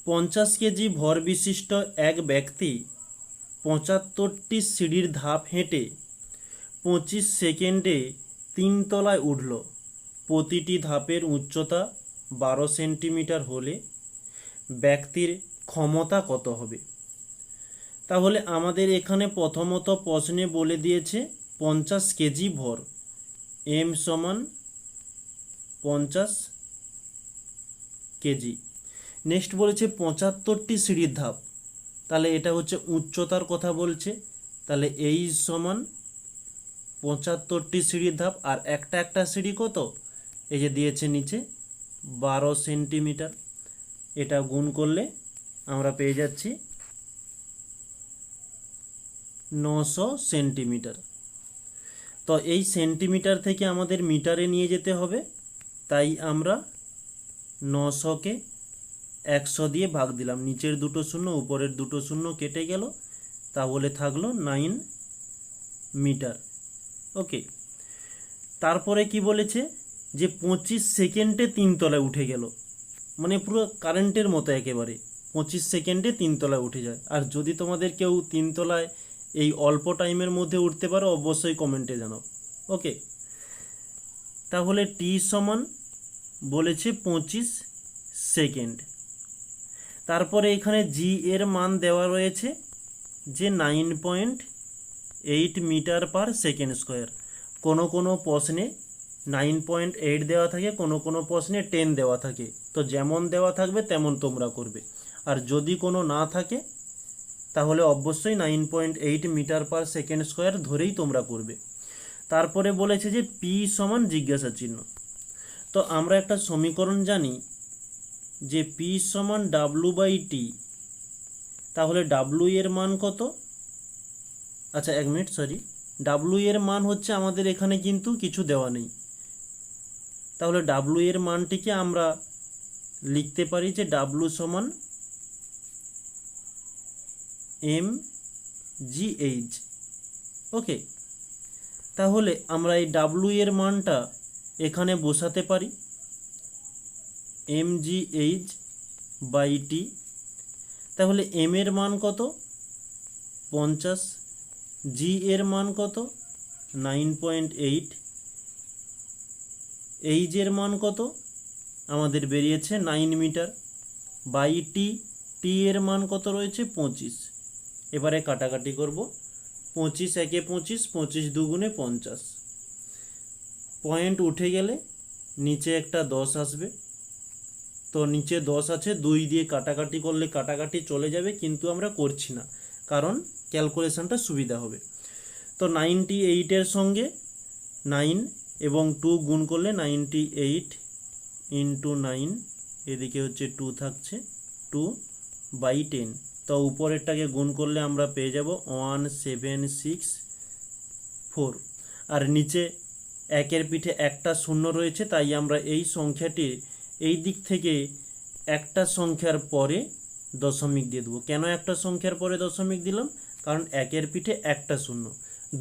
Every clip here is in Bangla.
50 কেজি ভর বিশিষ্ট এক ব্যক্তি 75টি সিঁড়ির ধাপ হেঁটে 25 সেকেন্ডে 3 তলায় উঠল। প্রতিটি ধাপের উচ্চতা 12 সেন্টিমিটার হলে ব্যক্তির ক্ষমতা কত হবে? তাহলে আমাদের এখানে প্রথমত প্রশ্নে বলে দিয়েছে 50 কেজি ভর, এম সমান 50 কেজি। নেক্সট বলেছে 75টি সিঁড়ির ধাপ, তাহলে এটা হচ্ছে উচ্চতার কথা বলছে। তাহলে এই সমান 75টি সিঁড়ির ধাপ, আর একটা একটা সিঁড়ি কত, এই যে দিয়েছে নিচে 12 সেন্টিমিটার। এটা গুণ করলে আমরা পেয়ে যাচ্ছি 900 সেন্টিমিটার। তো এই সেন্টিমিটার থেকে আমাদের মিটারে নিয়ে যেতে হবে, তাই আমরা 900কে 100 দিয়ে ভাগ দিলাম। নিচের দুটো শূন্য উপরের দুটো শূন্য কেটে গেল, তাহলে থাকলো 9 মিটার। ওকে, তারপরে কি বলেছে যে 25 সেকেন্ডে 3 তলায় উঠে গেল, মানে পুরো কারেন্টের মতো একেবারে 25 সেকেন্ডে 3 তলায় উঠে যায়। আর যদি তোমাদের কেউ 3 তলায় এই অল্প টাইমের মধ্যে উঠতে পারো অবশ্যই কমেন্টে জানাও। ওকে, তাহলে টি সমান বলেছে 25 সেকেন্ড। তারপরে এখানে জি এর মান দেওয়া রয়েছে যে 9.8 মিটার পার সেকেন্ড স্কোয়ার। কোনো কোনো প্রশ্নে 9.8 দেওয়া থাকে, কোনো কোনো প্রশ্নে 10 দেওয়া থাকে। তো যেমন দেওয়া থাকবে তেমন তোমরা করবে, আর যদি কোনো না থাকে তাহলে অবশ্যই 9.8 মিটার পার সেকেন্ড স্কোয়ার ধরেই তোমরা করবে। তারপরে বলেছে যে পি সমান জিজ্ঞাসা চিহ্ন। তো আমরা একটা সমীকরণ জানি যে পি সমান ডাব্লু বাই টি। তাহলে ডাব্লু এর মান কত? আচ্ছা এক মিনিট, সরি, ডাব্লু এর মান হচ্ছে আমাদের এখানে কিন্তু কিছু দেওয়া নেই। তাহলে ডাব্লু এর মানটিকে আমরা লিখতে পারি যে ডাব্লু সমান এম জি এইচ। ওকে, তাহলে আমরা এই ডাব্লু এর মানটা এখানে বসাতে পারি, M G H by T. তাহলে এম এর মান কত? 50। জি এর মান কত? 9.8। এইচ এর মান কত? আমাদের বেরিয়েছে 9 মিটার বাই টি। টি এর মান কত রয়েছে? 25। এবারে কাটাকাটি করব। 25 একে 25, 25 দুগুণে 50। পয়েন্ট উঠে গেলে নিচে একটা 10 আসবে। তো নিচে 10 আছে, 2 দিয়ে কাটাকাটি করলে কাটাকাটি চলে যাবে, কিন্তু আমরা করছি না কারণ ক্যালকুলেশনটা সুবিধা হবে। তো 98-এর সঙ্গে 9 এবং 2 গুণ করলে 98 ইন্টু 9, এদিকে হচ্ছে 2 থাকছে, 2/10। তো উপরেরটাকে গুণ করলে আমরা পেয়ে যাব 1764। আর নিচে একের পিঠে একটা শূন্য রয়েছে, তাই আমরা এই সংখ্যাটি এই দিক থেকে একটা সংখ্যার পরে দশমিক দিয়ে দেবো। কেন একটা সংখ্যার পরে দশমিক দিলাম? কারণ একের পিঠে একটা শূন্য,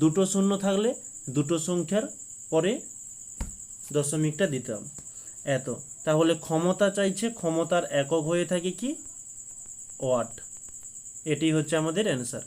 দুটো শূন্য থাকলে দুটো সংখ্যার পরে দশমিকটা দিতাম। এত। তাহলে ক্ষমতা চাইছে, ক্ষমতার একক হয়ে থাকে কি? ওয়াট। এটি হচ্ছে আমাদের অ্যান্সার।